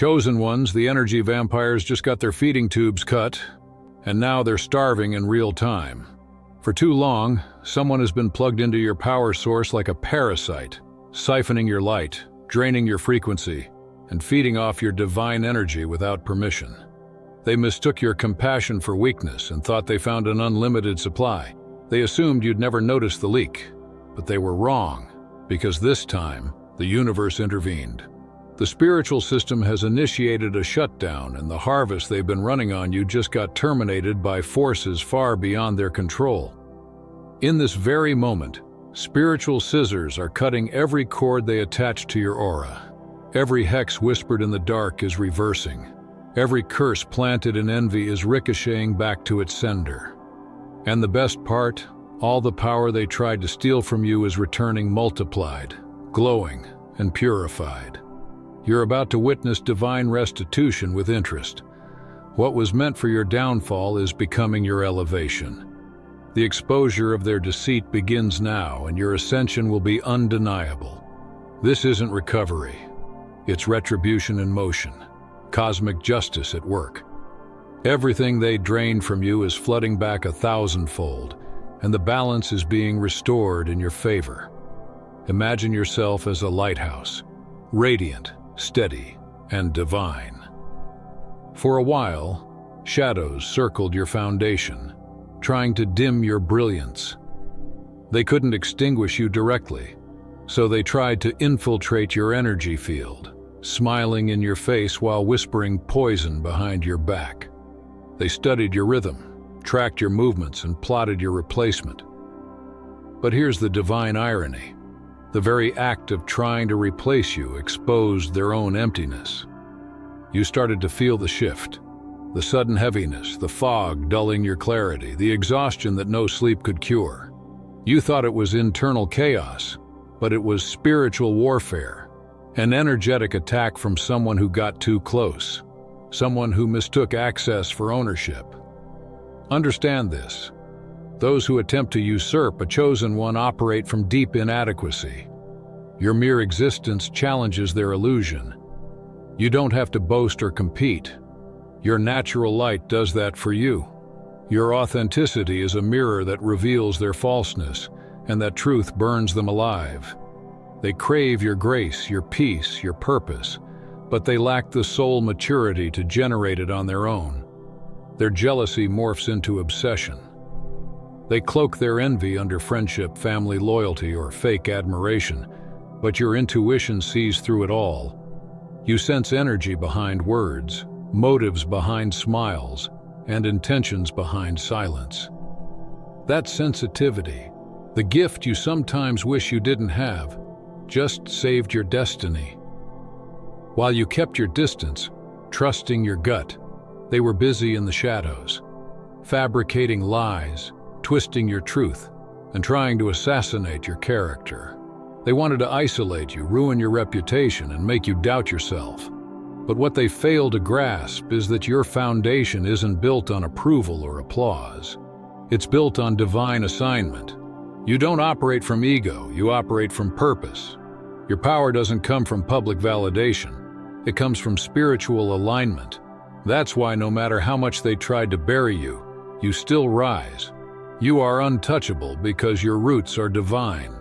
Chosen ones, the energy vampires, just got their feeding tubes cut, and now they're starving in real time. For too long, someone has been plugged into your power source like a parasite, siphoning your light, draining your frequency, and feeding off your divine energy without permission. They mistook your compassion for weakness and thought they found an unlimited supply. They assumed you'd never notice the leak, but they were wrong, because this time, the universe intervened. The spiritual system has initiated a shutdown, and the harvest they've been running on you just got terminated by forces far beyond their control. In this very moment, spiritual scissors are cutting every cord they attach to your aura. Every hex whispered in the dark is reversing. Every curse planted in envy is ricocheting back to its sender. And the best part, all the power they tried to steal from you is returning multiplied, glowing, and purified. You're about to witness divine restitution with interest. What was meant for your downfall is becoming your elevation. The exposure of their deceit begins now, and your ascension will be undeniable. This isn't recovery. It's retribution in motion, cosmic justice at work. Everything they drained from you is flooding back 1,000-fold, and the balance is being restored in your favor. Imagine yourself as a lighthouse, radiant, steady, and divine. For a while, shadows circled your foundation, trying to dim your brilliance. They couldn't extinguish you directly, so they tried to infiltrate your energy field, smiling in your face while whispering poison behind your back. They studied your rhythm, tracked your movements, and plotted your replacement. But here's the divine irony. The very act of trying to replace you exposed their own emptiness. You started to feel the shift, the sudden heaviness, the fog dulling your clarity, the exhaustion that no sleep could cure. You thought it was internal chaos, but it was spiritual warfare, an energetic attack from someone who got too close, someone who mistook access for ownership. Understand this. Those who attempt to usurp a chosen one operate from deep inadequacy. Your mere existence challenges their illusion. You don't have to boast or compete. Your natural light does that for you. Your authenticity is a mirror that reveals their falseness, and that truth burns them alive. They crave your grace, your peace, your purpose, but they lack the soul maturity to generate it on their own. Their jealousy morphs into obsession. They cloak their envy under friendship, family loyalty, or fake admiration, but your intuition sees through it all. You sense energy behind words, motives behind smiles, and intentions behind silence. That sensitivity, the gift you sometimes wish you didn't have, just saved your destiny. While you kept your distance, trusting your gut, they were busy in the shadows, fabricating lies, twisting your truth, and trying to assassinate your character. They wanted to isolate you, ruin your reputation, and make you doubt yourself. But what they fail to grasp is that your foundation isn't built on approval or applause. It's built on divine assignment. You don't operate from ego, you operate from purpose. Your power doesn't come from public validation. It comes from spiritual alignment. That's why no matter how much they tried to bury you, you still rise. You are untouchable because your roots are divine.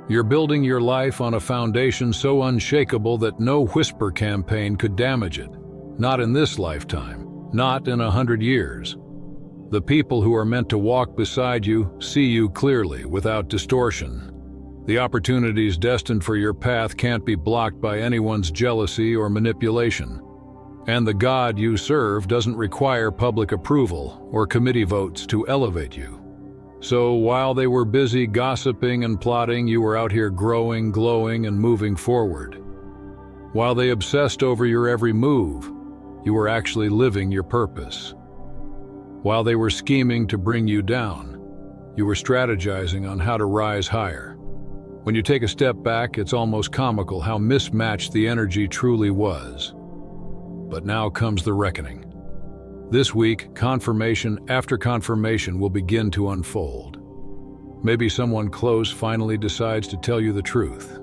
You're building your life on a foundation so unshakable that no whisper campaign could damage it. Not in this lifetime, not in 100 years. The people who are meant to walk beside you see you clearly, without distortion. The opportunities destined for your path can't be blocked by anyone's jealousy or manipulation. And the God you serve doesn't require public approval or committee votes to elevate you. So while they were busy gossiping and plotting, you were out here growing, glowing, and moving forward. While they obsessed over your every move, you were actually living your purpose. While they were scheming to bring you down, you were strategizing on how to rise higher. When you take a step back, it's almost comical how mismatched the energy truly was. But now comes the reckoning. This week, confirmation after confirmation will begin to unfold. Maybe someone close finally decides to tell you the truth.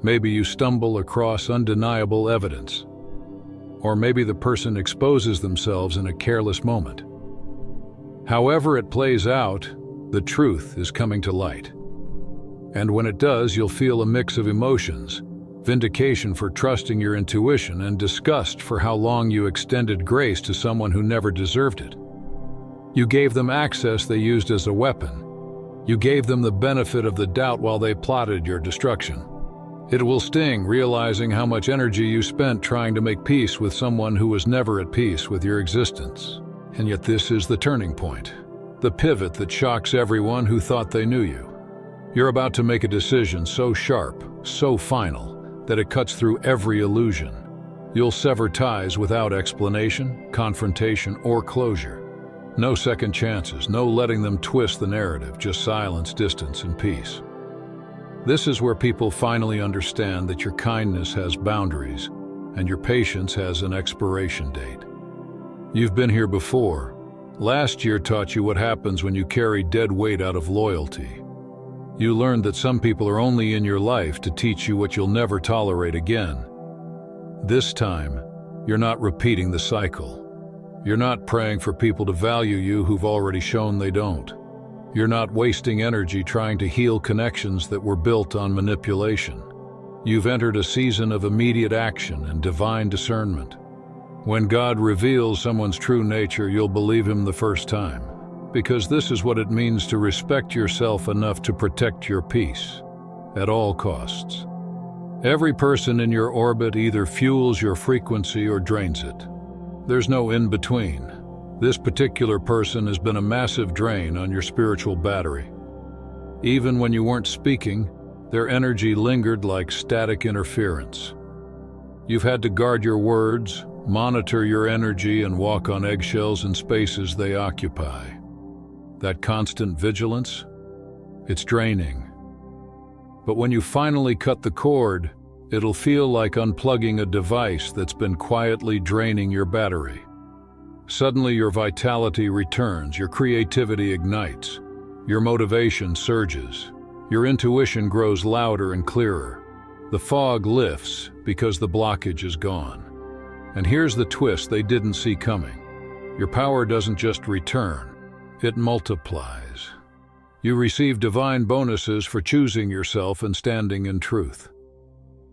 Maybe you stumble across undeniable evidence. or maybe the person exposes themselves in a careless moment. However it plays out, the truth is coming to light. And when it does, you'll feel a mix of emotions: vindication for trusting your intuition and disgust for how long you extended grace to someone who never deserved it. You gave them access they used as a weapon. You gave them the benefit of the doubt while they plotted your destruction. It will sting realizing how much energy you spent trying to make peace with someone who was never at peace with your existence. And yet this is the turning point, the pivot that shocks everyone who thought they knew you. You're about to make a decision so sharp, so final, that it cuts through every illusion. You'll sever ties without explanation, confrontation, or closure. No second chances, no letting them twist the narrative, just silence, distance, and peace. This is where people finally understand that your kindness has boundaries and your patience has an expiration date. You've been here before. Last year taught you what happens when you carry dead weight out of loyalty. You learned that some people are only in your life to teach you what you'll never tolerate again. This time, you're not repeating the cycle. You're not praying for people to value you who've already shown they don't. You're not wasting energy trying to heal connections that were built on manipulation. You've entered a season of immediate action and divine discernment. When God reveals someone's true nature, you'll believe him the first time, because this is what it means to respect yourself enough to protect your peace at all costs. Every person in your orbit either fuels your frequency or drains it. There's no in-between. This particular person has been a massive drain on your spiritual battery. Even when you weren't speaking, their energy lingered like static interference. You've had to guard your words, monitor your energy, and walk on eggshells in spaces they occupy. That constant vigilance, it's draining. But when you finally cut the cord, it'll feel like unplugging a device that's been quietly draining your battery. Suddenly your vitality returns, your creativity ignites, your motivation surges, your intuition grows louder and clearer. The fog lifts because the blockage is gone. And here's the twist they didn't see coming. Your power doesn't just return, it multiplies. You receive divine bonuses for choosing yourself and standing in truth.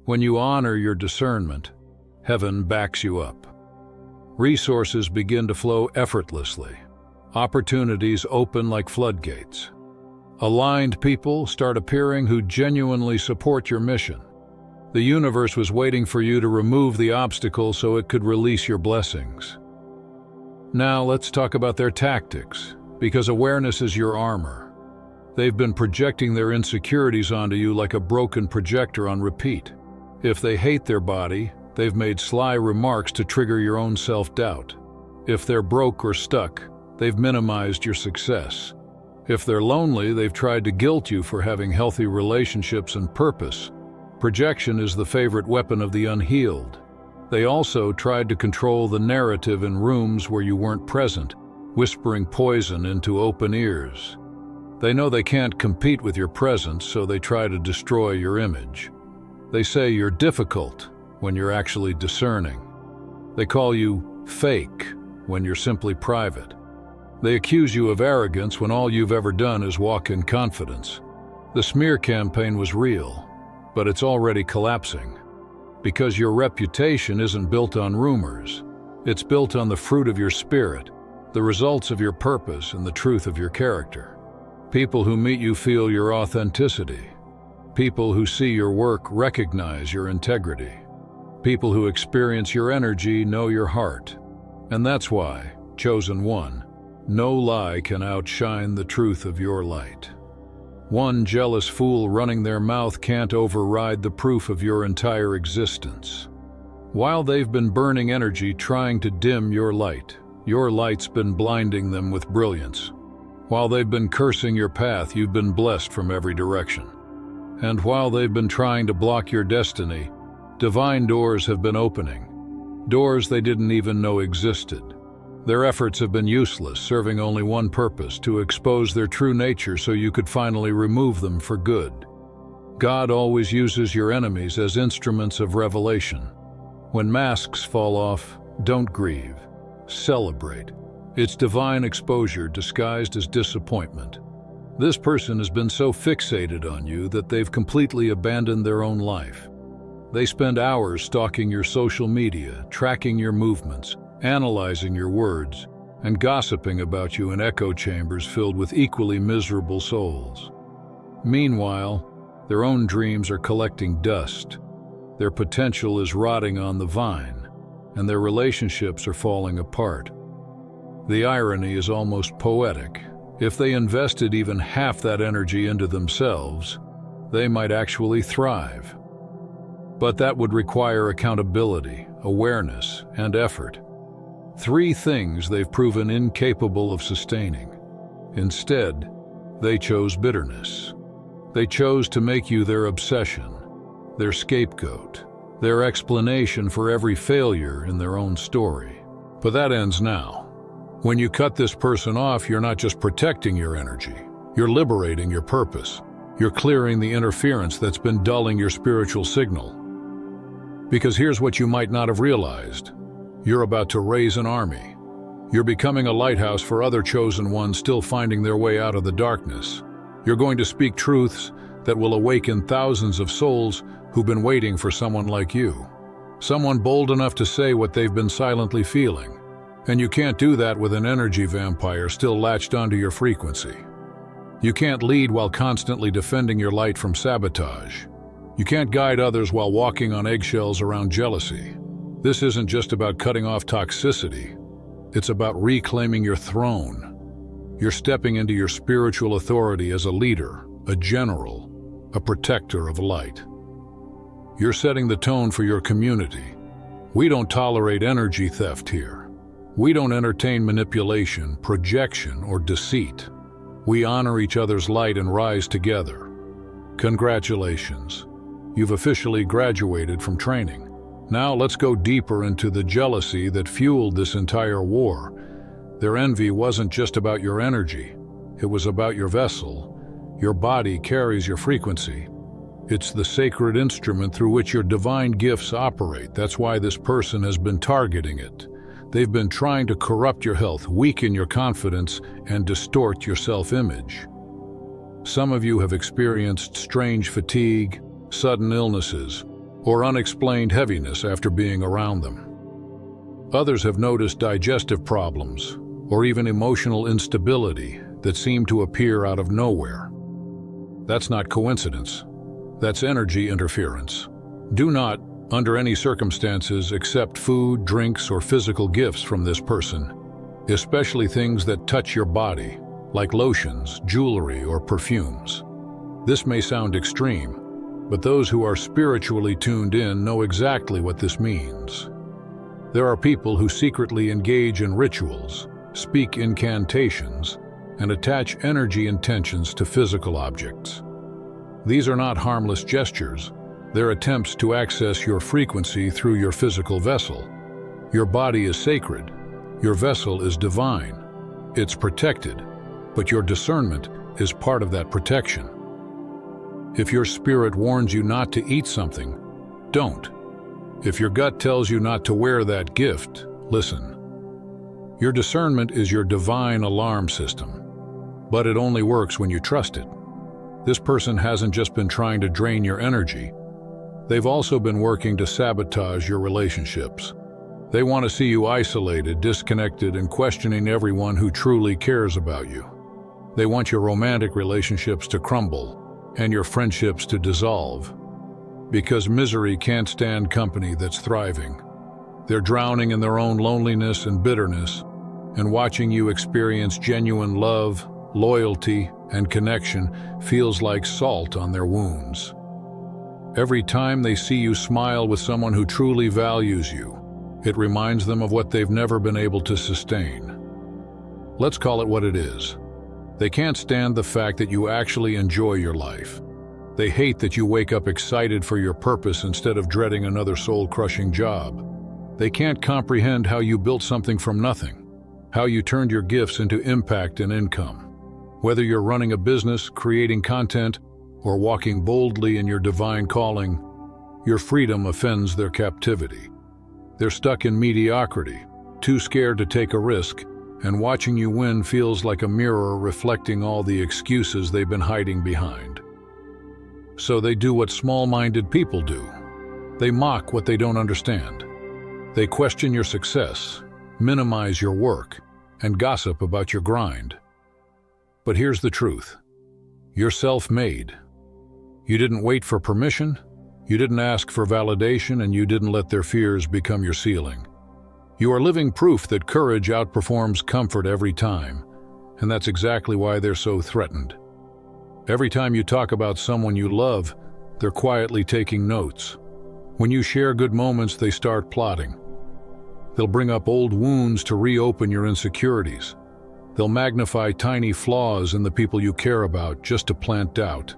When you honor your discernment, heaven backs you up. Resources begin to flow effortlessly. Opportunities open like floodgates. Aligned people start appearing who genuinely support your mission. The universe was waiting for you to remove the obstacle so it could release your blessings. Now let's talk about their tactics, because awareness is your armor. They've been projecting their insecurities onto you like a broken projector on repeat. If they hate their body, they've made sly remarks to trigger your own self-doubt. If they're broke or stuck, they've minimized your success. If they're lonely, they've tried to guilt you for having healthy relationships and purpose. Projection is the favorite weapon of the unhealed. They also tried to control the narrative in rooms where you weren't present, whispering poison into open ears. They know they can't compete with your presence, so they try to destroy your image. They say you're difficult when you're actually discerning. They call you fake when you're simply private. They accuse you of arrogance when all you've ever done is walk in confidence. The smear campaign was real, but it's already collapsing. Because your reputation isn't built on rumors. It's built on the fruit of your spirit, the results of your purpose, and the truth of your character. People who meet you feel your authenticity. People who see your work recognize your integrity. People who experience your energy know your heart. And that's why, chosen one, no lie can outshine the truth of your light. One jealous fool running their mouth can't override the proof of your entire existence. While they've been burning energy trying to dim your light's been blinding them with brilliance. While they've been cursing your path, you've been blessed from every direction. And while they've been trying to block your destiny, divine doors have been opening. Doors they didn't even know existed. Their efforts have been useless, serving only one purpose: to expose their true nature so you could finally remove them for good. God always uses your enemies as instruments of revelation. When masks fall off, don't grieve. Celebrate. It's divine exposure disguised as disappointment. This person has been so fixated on you that they've completely abandoned their own life. They spend hours stalking your social media, tracking your movements, analyzing your words, and gossiping about you in echo chambers filled with equally miserable souls. Meanwhile, their own dreams are collecting dust. Their potential is rotting on the vine, and their relationships are falling apart. The irony is almost poetic. If they invested even half that energy into themselves, they might actually thrive. But that would require accountability, awareness, and effort. 3 things they've proven incapable of sustaining. Instead, they chose bitterness. They chose to make you their obsession, their scapegoat, their explanation for every failure in their own story. But that ends now. When you cut this person off, you're not just protecting your energy, you're liberating your purpose. You're clearing the interference that's been dulling your spiritual signal. Because here's what you might not have realized. You're about to raise an army. You're becoming a lighthouse for other chosen ones still finding their way out of the darkness. You're going to speak truths that will awaken thousands of souls who've been waiting for someone like you. Someone bold enough to say what they've been silently feeling. And you can't do that with an energy vampire still latched onto your frequency. You can't lead while constantly defending your light from sabotage. You can't guide others while walking on eggshells around jealousy. This isn't just about cutting off toxicity. It's about reclaiming your throne. You're stepping into your spiritual authority as a leader, a general, a protector of light. You're setting the tone for your community. We don't tolerate energy theft here. We don't entertain manipulation, projection, or deceit. We honor each other's light and rise together. Congratulations. You've officially graduated from training. Now let's go deeper into the jealousy that fueled this entire war. Their envy wasn't just about your energy. It was about your vessel. Your body carries your frequency. It's the sacred instrument through which your divine gifts operate. That's why this person has been targeting it. They've been trying to corrupt your health, weaken your confidence, and distort your self-image. Some of you have experienced strange fatigue, sudden illnesses, or unexplained heaviness after being around them. Others have noticed digestive problems, or even emotional instability that seem to appear out of nowhere. That's not coincidence. That's energy interference. Do not, under any circumstances, accept food, drinks, or physical gifts from this person, especially things that touch your body, like lotions, jewelry, or perfumes. This may sound extreme, but those who are spiritually tuned in know exactly what this means. There are people who secretly engage in rituals, speak incantations, and attach energy intentions to physical objects. These are not harmless gestures. They're attempts to access your frequency through your physical vessel. Your body is sacred. Your vessel is divine. It's protected, but your discernment is part of that protection. If your spirit warns you not to eat something, don't. If your gut tells you not to wear that gift, listen. Your discernment is your divine alarm system, but it only works when you trust it. This person hasn't just been trying to drain your energy. They've also been working to sabotage your relationships. They want to see you isolated, disconnected, and questioning everyone who truly cares about you. They want your romantic relationships to crumble and your friendships to dissolve. Because misery can't stand company that's thriving. They're drowning in their own loneliness and bitterness, and watching you experience genuine love, loyalty, and connection feels like salt on their wounds. Every time they see you smile with someone who truly values you, it reminds them of what they've never been able to sustain. Let's call it what it is. They can't stand the fact that you actually enjoy your life. They hate that you wake up excited for your purpose instead of dreading another soul-crushing job. They can't comprehend how you built something from nothing, how you turned your gifts into impact and income. Whether you're running a business, creating content, or walking boldly in your divine calling, your freedom offends their captivity. They're stuck in mediocrity, too scared to take a risk, and watching you win feels like a mirror reflecting all the excuses they've been hiding behind. So they do what small-minded people do. They mock what they don't understand. They question your success, minimize your work, and gossip about your grind. But here's the truth. You're self-made. You didn't wait for permission, you didn't ask for validation, and you didn't let their fears become your ceiling. You are living proof that courage outperforms comfort every time, and that's exactly why they're so threatened. Every time you talk about someone you love, they're quietly taking notes. When you share good moments, they start plotting. They'll bring up old wounds to reopen your insecurities. They'll magnify tiny flaws in the people you care about just to plant doubt.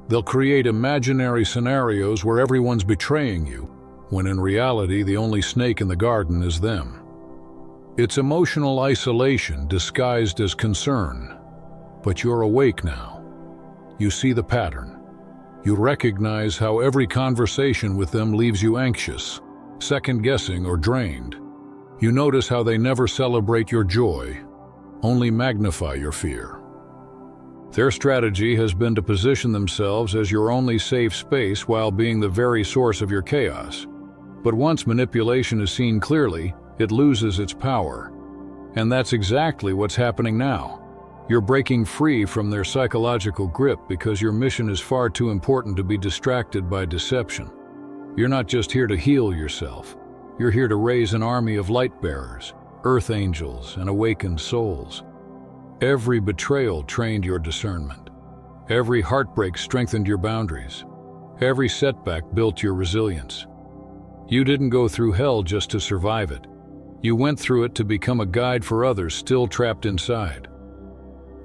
They'll create imaginary scenarios where everyone's betraying you, when in reality the only snake in the garden is them. It's emotional isolation disguised as concern. But you're awake now. You see the pattern. You recognize how every conversation with them leaves you anxious, second-guessing, or drained. You notice how they never celebrate your joy, only magnify your fear. Their strategy has been to position themselves as your only safe space while being the very source of your chaos. But once manipulation is seen clearly, it loses its power. And that's exactly what's happening now. You're breaking free from their psychological grip because your mission is far too important to be distracted by deception. You're not just here to heal yourself. You're here to raise an army of light bearers, earth angels, and awakened souls. Every betrayal trained your discernment. Every heartbreak strengthened your boundaries. Every setback built your resilience. You didn't go through hell just to survive it. You went through it to become a guide for others still trapped inside.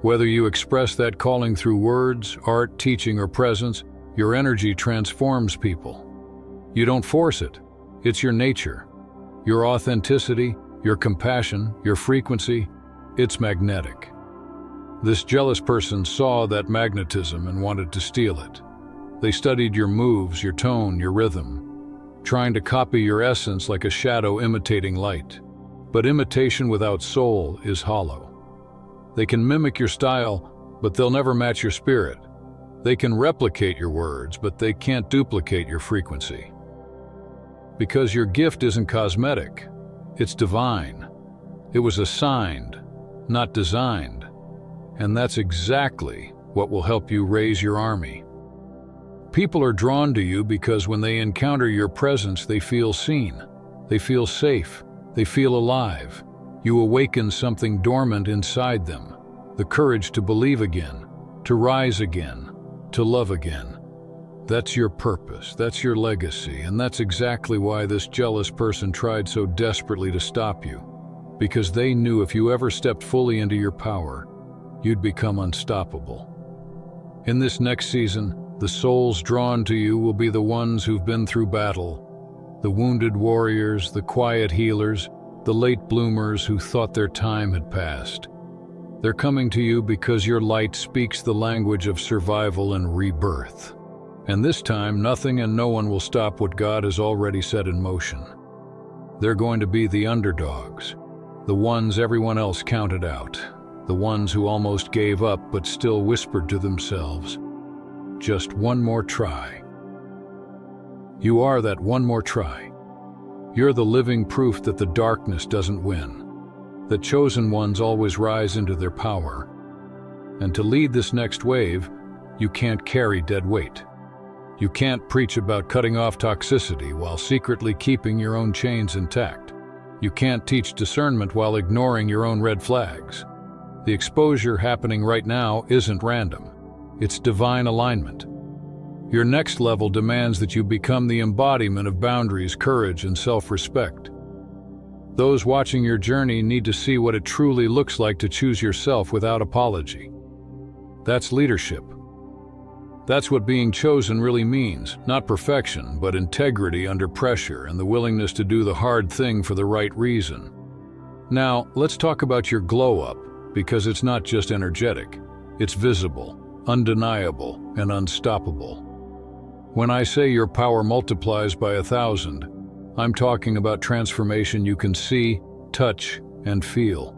Whether you express that calling through words, art, teaching, or presence, your energy transforms people. You don't force it. It's your nature. Your authenticity, your compassion, your frequency, it's magnetic. This jealous person saw that magnetism and wanted to steal it. They studied your moves, your tone, your rhythm, trying to copy your essence like a shadow imitating light. But imitation without soul is hollow. They can mimic your style, but they'll never match your spirit. They can replicate your words, but they can't duplicate your frequency. Because your gift isn't cosmetic, it's divine. It was assigned, not designed. And that's exactly what will help you raise your army. People are drawn to you because when they encounter your presence, they feel seen. They feel safe. They feel alive. You awaken something dormant inside them, the courage to believe again, to rise again, to love again. That's your purpose, that's your legacy, and that's exactly why this jealous person tried so desperately to stop you. Because they knew if you ever stepped fully into your power, you'd become unstoppable. In this next season, the souls drawn to you will be the ones who've been through battle, the wounded warriors, the quiet healers, the late bloomers who thought their time had passed. They're coming to you because your light speaks the language of survival and rebirth. And this time, nothing and no one will stop what God has already set in motion. They're going to be the underdogs, the ones everyone else counted out, the ones who almost gave up but still whispered to themselves, "Just one more try." You are that one more try. You're the living proof that the darkness doesn't win, that chosen ones always rise into their power. And to lead this next wave, you can't carry dead weight. You can't preach about cutting off toxicity while secretly keeping your own chains intact. You can't teach discernment while ignoring your own red flags. The exposure happening right now isn't random. It's divine alignment. Your next level demands that you become the embodiment of boundaries, courage, and self-respect. Those watching your journey need to see what it truly looks like to choose yourself without apology. That's leadership. That's what being chosen really means, not perfection, but integrity under pressure and the willingness to do the hard thing for the right reason. Now, let's talk about your glow-up, because it's not just energetic. It's visible, undeniable, and unstoppable. When I say your power multiplies by 1,000, I'm talking about transformation you can see, touch, and feel.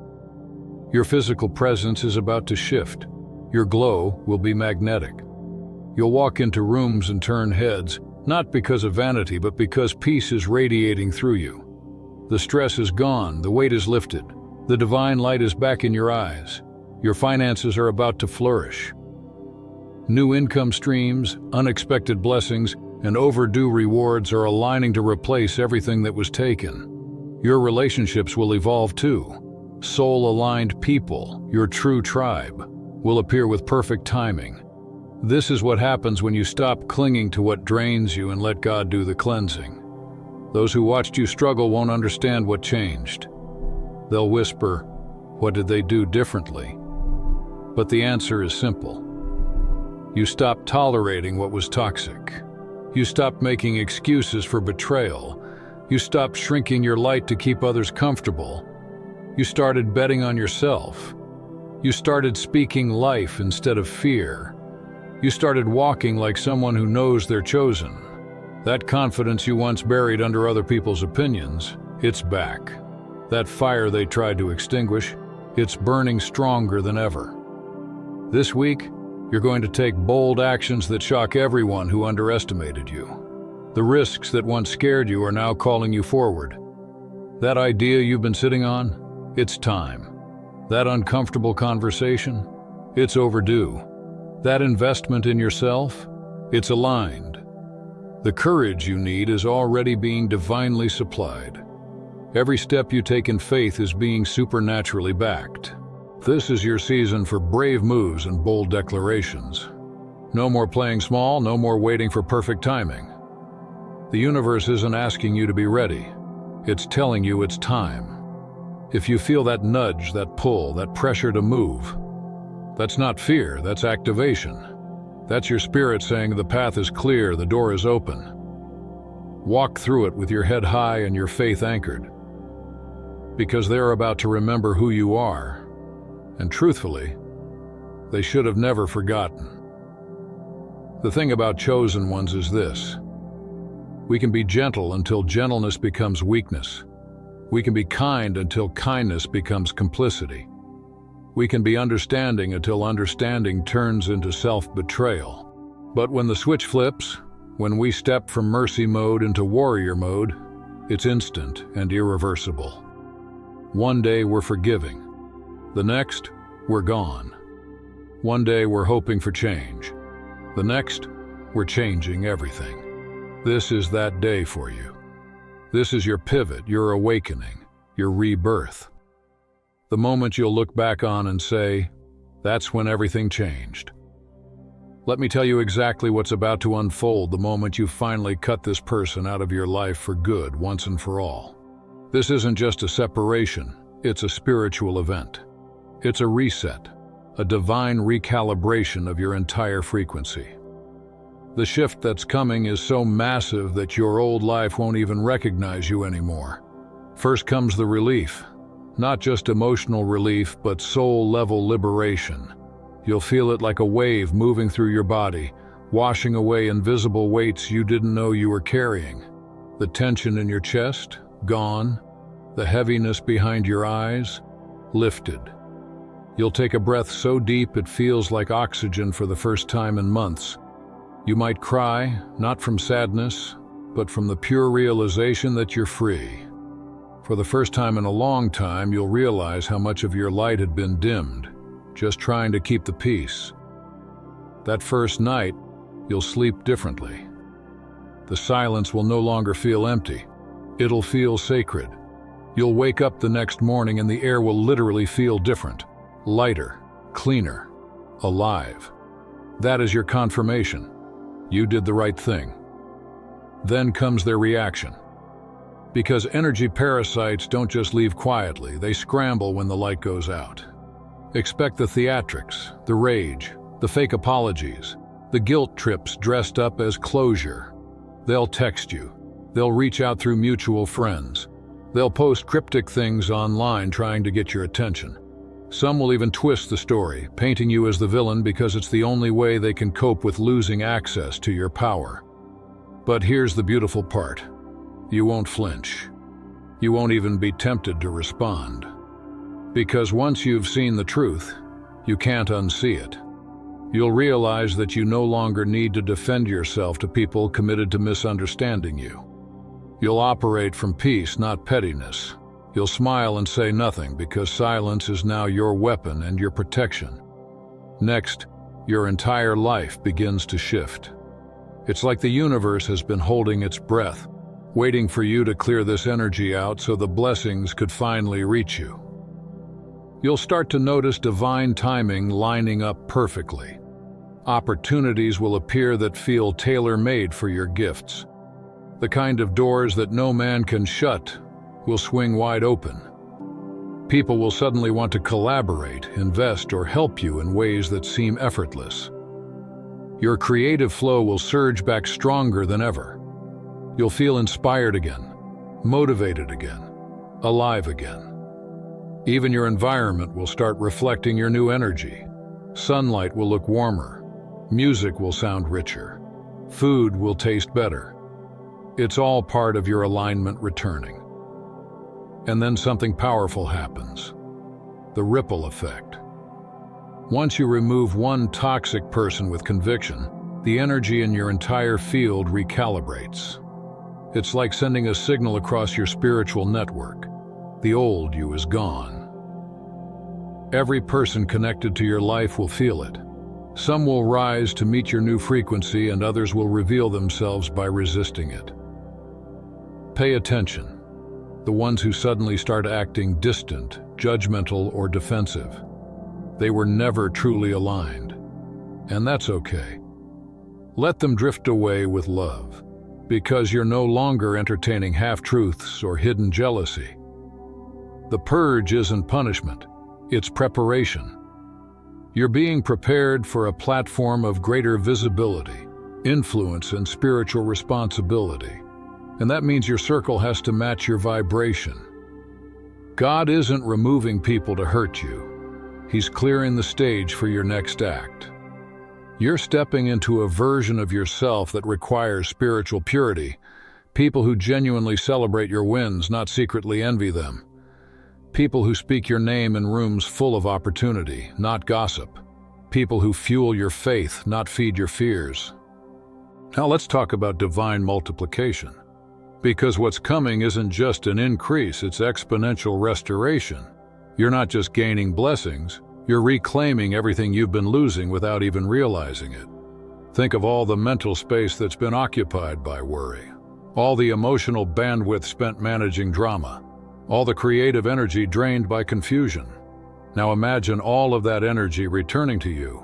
Your physical presence is about to shift. Your glow will be magnetic. You'll walk into rooms and turn heads, not because of vanity, but because peace is radiating through you. The stress is gone, the weight is lifted, the divine light is back in your eyes. Your finances are about to flourish. New income streams, unexpected blessings, and overdue rewards are aligning to replace everything that was taken. Your relationships will evolve too. Soul-aligned people, your true tribe, will appear with perfect timing. This is what happens when you stop clinging to what drains you and let God do the cleansing. Those who watched you struggle won't understand what changed. They'll whisper, "What did they do differently?" But the answer is simple. You stopped tolerating what was toxic. You stopped making excuses for betrayal. You stopped shrinking your light to keep others comfortable. You started betting on yourself. You started speaking life instead of fear. You started walking like someone who knows they're chosen. That confidence you once buried under other people's opinions, it's back. That fire they tried to extinguish, it's burning stronger than ever. This week, you're going to take bold actions that shock everyone who underestimated you. The risks that once scared you are now calling you forward. That idea you've been sitting on, it's time. That uncomfortable conversation, it's overdue. That investment in yourself, it's aligned. The courage you need is already being divinely supplied. Every step you take in faith is being supernaturally backed. This is your season for brave moves and bold declarations. No more playing small, no more waiting for perfect timing. The universe isn't asking you to be ready. It's telling you it's time. If you feel that nudge, that pull, that pressure to move, that's not fear, that's activation. That's your spirit saying the path is clear, the door is open. Walk through it with your head high and your faith anchored. Because they're about to remember who you are. And truthfully, they should have never forgotten. The thing about chosen ones is this. We can be gentle until gentleness becomes weakness. We can be kind until kindness becomes complicity. We can be understanding until understanding turns into self-betrayal. But when the switch flips, when we step from mercy mode into warrior mode, it's instant and irreversible. One day we're forgiving. The next, we're gone. One day we're hoping for change. The next, we're changing everything. This is that day for you. This is your pivot, your awakening, your rebirth. The moment you'll look back on and say, that's when everything changed. Let me tell you exactly what's about to unfold the moment you finally cut this person out of your life for good, once and for all. This isn't just a separation, it's a spiritual event. It's a reset, a divine recalibration of your entire frequency. The shift that's coming is so massive that your old life won't even recognize you anymore. First comes the relief. Not just emotional relief, but soul-level liberation. You'll feel it like a wave moving through your body, washing away invisible weights you didn't know you were carrying. The tension in your chest, gone. The heaviness behind your eyes, lifted. You'll take a breath so deep it feels like oxygen for the first time in months. You might cry, not from sadness, but from the pure realization that you're free. For the first time in a long time, you'll realize how much of your light had been dimmed, just trying to keep the peace. That first night, you'll sleep differently. The silence will no longer feel empty. It'll feel sacred. You'll wake up the next morning and the air will literally feel different. Lighter, cleaner, alive. That is your confirmation. You did the right thing. Then comes their reaction. Because energy parasites don't just leave quietly, they scramble when the light goes out. Expect the theatrics, the rage, the fake apologies, the guilt trips dressed up as closure. They'll text you. They'll reach out through mutual friends. They'll post cryptic things online trying to get your attention. Some will even twist the story, painting you as the villain because it's the only way they can cope with losing access to your power. But here's the beautiful part. you won't flinch. You won't even be tempted to respond. Because once you've seen the truth, you can't unsee it. You'll realize that you no longer need to defend yourself to people committed to misunderstanding you. You'll operate from peace, not pettiness. You'll smile and say nothing because silence is now your weapon and your protection. Next, your entire life begins to shift. It's like the universe has been holding its breath, waiting for you to clear this energy out so the blessings could finally reach you. You'll start to notice divine timing lining up perfectly. Opportunities will appear that feel tailor-made for your gifts. The kind of doors that no man can shut will swing wide open. People will suddenly want to collaborate, invest, or help you in ways that seem effortless. Your creative flow will surge back stronger than ever. You'll feel inspired again, motivated again, alive again. Even your environment will start reflecting your new energy. Sunlight will look warmer. Music will sound richer. Food will taste better. It's all part of your alignment returning. And then something powerful happens. The ripple effect. Once you remove one toxic person with conviction, the energy in your entire field recalibrates. It's like sending a signal across your spiritual network. The old you is gone. Every person connected to your life will feel it. Some will rise to meet your new frequency, and others will reveal themselves by resisting it. Pay attention. The ones who suddenly start acting distant, judgmental, or defensive. They were never truly aligned. And that's okay. Let them drift away with love, because you're no longer entertaining half-truths or hidden jealousy. The purge isn't punishment, it's preparation. You're being prepared for a platform of greater visibility, influence, and spiritual responsibility. And that means your circle has to match your vibration. God isn't removing people to hurt you. He's clearing the stage for your next act. You're stepping into a version of yourself that requires spiritual purity. People who genuinely celebrate your wins, not secretly envy them. People who speak your name in rooms full of opportunity, not gossip. People who fuel your faith, not feed your fears. Now let's talk about divine multiplication. Because what's coming isn't just an increase, it's exponential restoration. You're not just gaining blessings, you're reclaiming everything you've been losing without even realizing it. Think of all the mental space that's been occupied by worry, all the emotional bandwidth spent managing drama, all the creative energy drained by confusion. Now imagine all of that energy returning to you,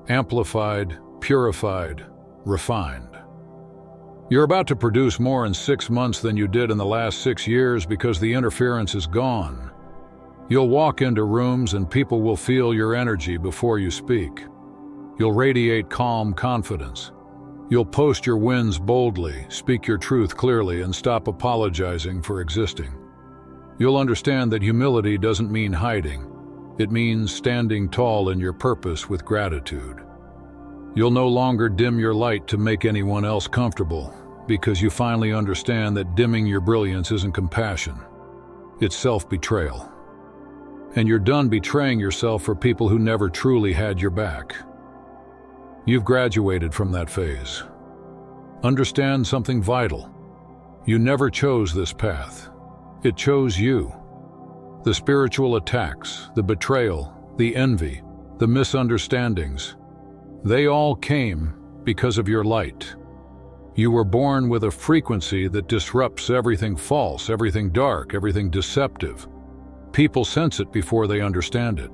amplified, purified, refined. You're about to produce more in 6 months than you did in the last 6 years because the interference is gone. You'll walk into rooms and people will feel your energy before you speak. You'll radiate calm confidence. You'll post your wins boldly, speak your truth clearly, and stop apologizing for existing. You'll understand that humility doesn't mean hiding. It means standing tall in your purpose with gratitude. You'll no longer dim your light to make anyone else comfortable, because you finally understand that dimming your brilliance isn't compassion. It's self-betrayal. And you're done betraying yourself for people who never truly had your back. You've graduated from that phase. Understand something vital. You never chose this path. It chose you. The spiritual attacks, the betrayal, the envy, the misunderstandings, they all came because of your light. You were born with a frequency that disrupts everything false, everything dark, everything deceptive. People sense it before they understand it.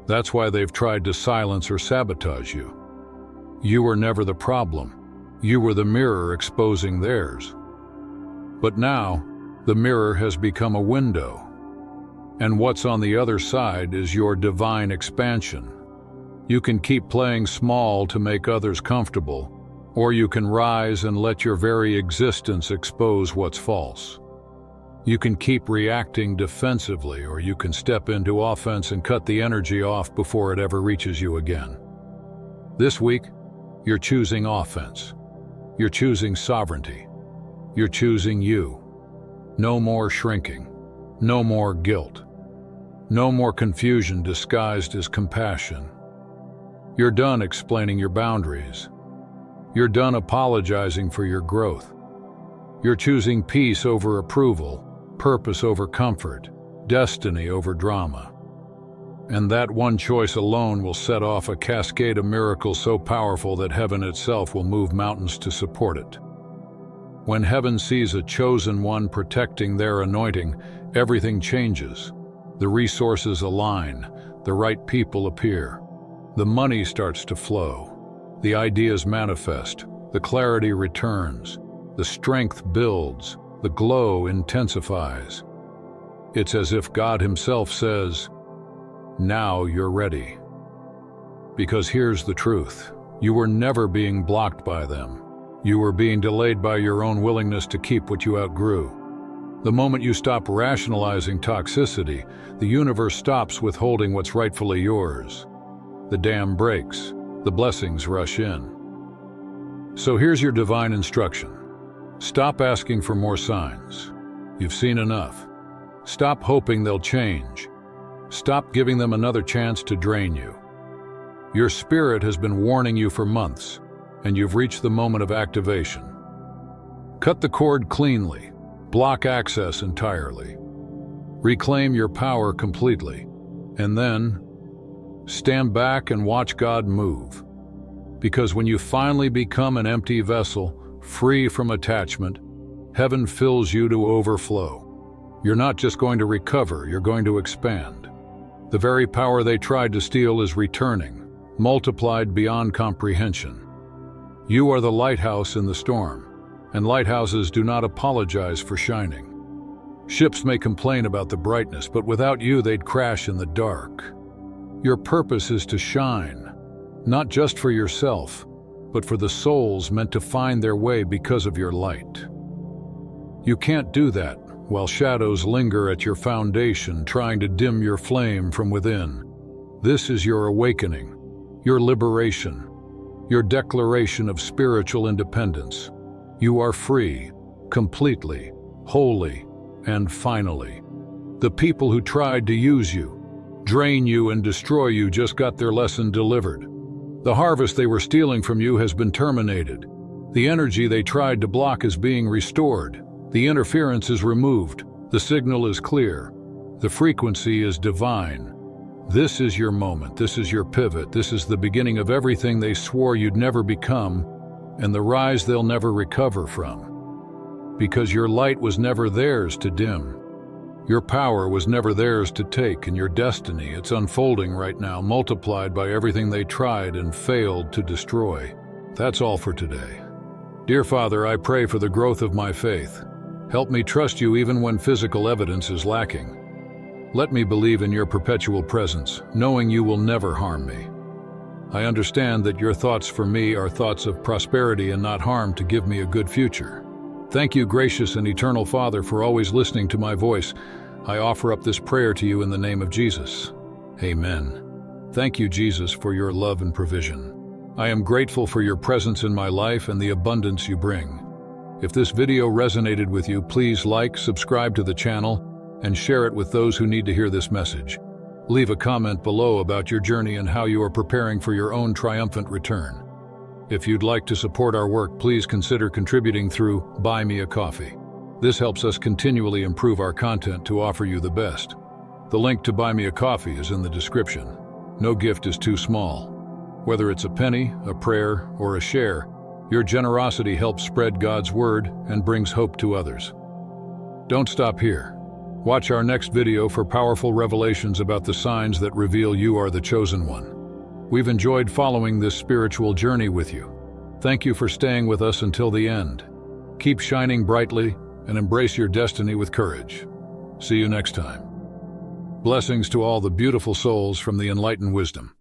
That's why they've tried to silence or sabotage you. You were never the problem. You were the mirror exposing theirs. But now, the mirror has become a window. And what's on the other side is your divine expansion. You can keep playing small to make others comfortable, or you can rise and let your very existence expose what's false. You can keep reacting defensively, or you can step into offense and cut the energy off before it ever reaches you again. This week, you're choosing offense. You're choosing sovereignty. You're choosing you. No more shrinking. No more guilt. No more confusion disguised as compassion. You're done explaining your boundaries. You're done apologizing for your growth. You're choosing peace over approval, purpose over comfort, destiny over drama. And that one choice alone will set off a cascade of miracles so powerful that heaven itself will move mountains to support it. When heaven sees a chosen one protecting their anointing, everything changes. The resources align, the right people appear. The money starts to flow. The ideas manifest, the clarity returns, the strength builds, the glow intensifies. It's as if God Himself says, "Now you're ready." Because here's the truth. You were never being blocked by them. You were being delayed by your own willingness to keep what you outgrew. The moment you stop rationalizing toxicity, the universe stops withholding what's rightfully yours. The dam breaks, the blessings rush in. So here's your divine instruction. Stop asking for more signs. You've seen enough. Stop hoping they'll change. Stop giving them another chance to drain you. Your spirit has been warning you for months, and you've reached the moment of activation. Cut the cord cleanly. Block access entirely. Reclaim your power completely. And then, stand back and watch God move. Because when you finally become an empty vessel, free from attachment, heaven fills you to overflow. You're not just going to recover, you're going to expand. The very power they tried to steal is returning, multiplied beyond comprehension. You are the lighthouse in the storm, and lighthouses do not apologize for shining. Ships may complain about the brightness, but without you they'd crash in the dark. Your purpose is to shine, not just for yourself, but for the souls meant to find their way because of your light. You can't do that while shadows linger at your foundation, trying to dim your flame from within. This is your awakening, your liberation, your declaration of spiritual independence. You are free, completely, wholly, and finally. The people who tried to use you, drain you, and destroy you just got their lesson delivered. The harvest they were stealing from you has been terminated. The energy they tried to block is being restored. The interference is removed. The signal is clear. The frequency is divine. This is your moment. This is your pivot. This is the beginning of everything they swore you'd never become, and the rise they'll never recover from. Because your light was never theirs to dim. Your power was never theirs to take, and your destiny, it's unfolding right now, multiplied by everything they tried and failed to destroy. That's all for today. Dear Father, I pray for the growth of my faith. Help me trust you even when physical evidence is lacking. Let me believe in your perpetual presence, knowing you will never harm me. I understand that your thoughts for me are thoughts of prosperity and not harm, to give me a good future. Thank you, gracious and eternal Father, for always listening to my voice. I offer up this prayer to you in the name of Jesus. Amen. Thank you, Jesus, for your love and provision. I am grateful for your presence in my life and the abundance you bring. If this video resonated with you, please like, subscribe to the channel, and share it with those who need to hear this message. Leave a comment below about your journey and how you are preparing for your own triumphant return. If you'd like to support our work, please consider contributing through Buy Me a Coffee. This helps us continually improve our content to offer you the best. The link to Buy Me a Coffee is in the description. No gift is too small. Whether it's a penny, a prayer, or a share, your generosity helps spread God's word and brings hope to others. Don't stop here. Watch our next video for powerful revelations about the signs that reveal you are the chosen one. We've enjoyed following this spiritual journey with you. Thank you for staying with us until the end. Keep shining brightly and embrace your destiny with courage. See you next time. Blessings to all the beautiful souls from the Enlightened Wisdom.